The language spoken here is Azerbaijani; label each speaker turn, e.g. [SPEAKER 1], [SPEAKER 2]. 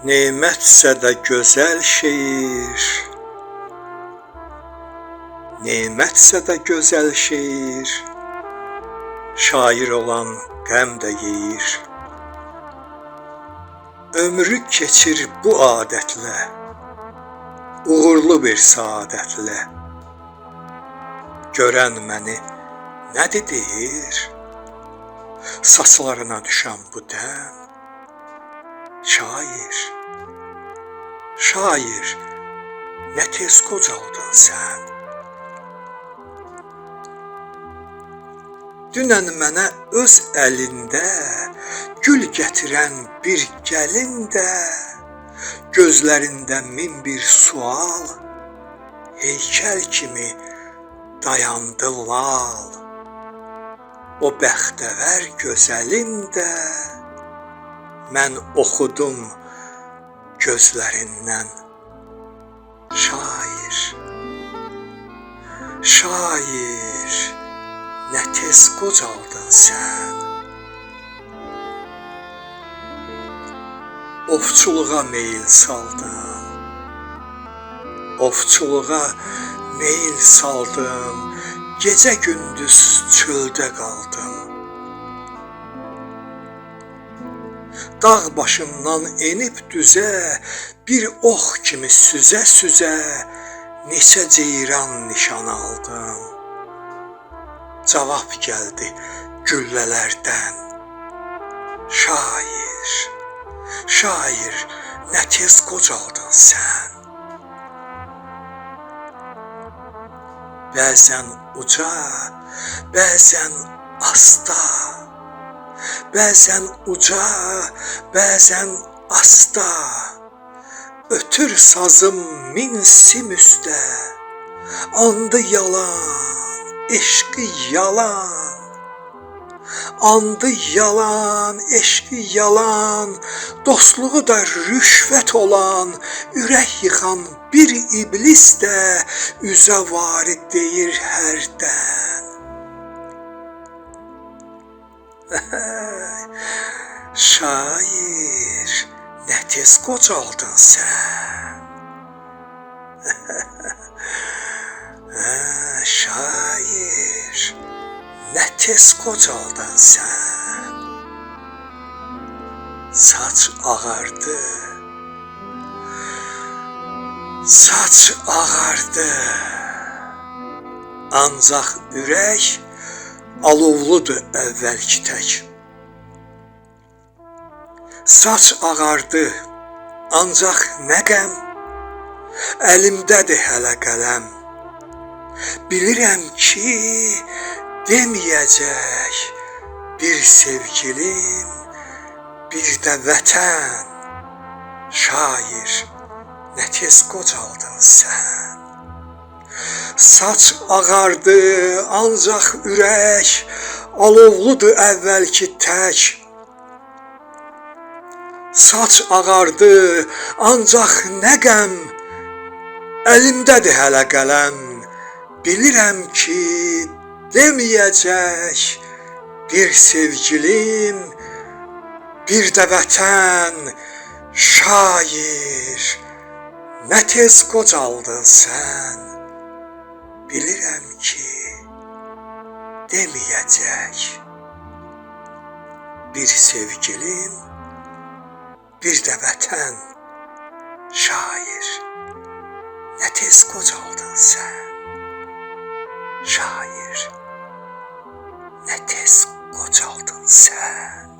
[SPEAKER 1] Nemətsə də gözəl şeir, nemətsə də gözəl şeir, şair olan qəm də yeyir. Ömrü keçir bu adətlə, uğurlu bir saadətlə. Görən məni nədir deyir, saçlarına düşən bu dəm. Şair, şair, nə tez qocaldın sən. Dünən mənə öz əlində gül gətirən bir gəlin də, gözlərində min bir sual, heykəl kimi dayandı lal. O bəxtəvər gözəlin də mən oxudum gözlərindən. Şair, şair, nə tez qocaldın sən. Ovçuluğa meyil saldım, ovçuluğa meyil saldım, gecə gündüz çöldə qaldım. Dağ başından enib düzə, bir ox kimi süzə-süzə, neçə ceyran nişan aldım. Cavab gəldi güllələrdən. Şair, şair, nə tez qocaldın sən. Bəzən uca, bəzən asta, bəzən uca, bəzən asta, ötür sazım min sim üstə, andı yalan, eşqi yalan, andı yalan, eşqi yalan, dostluğu da rüşvət olan, ürək yıxan bir iblis də üzə varid deyir hərdən. Şair, nə tez qocaldın sən. Şair, nə tez qocaldın sən. Saç ağardı, saç ağardı, ancaq ürək alovludur əvvəlki tək. Saç ağardı, ancaq nə qəm, əlimdədir hələ qələm. Bilirəm ki, deməyəcək bir sevgilim, bir də vətən. Şair, nə tez qocaldın sən. Saç ağardı, ancaq ürək alovludur əvvəlki tək. Saç ağardı, ancaq nə qəm, əlimdədir hələ qələm. Bilirəm ki, deməyəcək bir sevgilim, bir də vətən. Şair, nə tez qocaldın sən. Bilirəm ki, deməyəcək bir sevgilim, bir də vətən. Şair, nə tez qocaldın sən. Şair, nə tez qocaldın sən.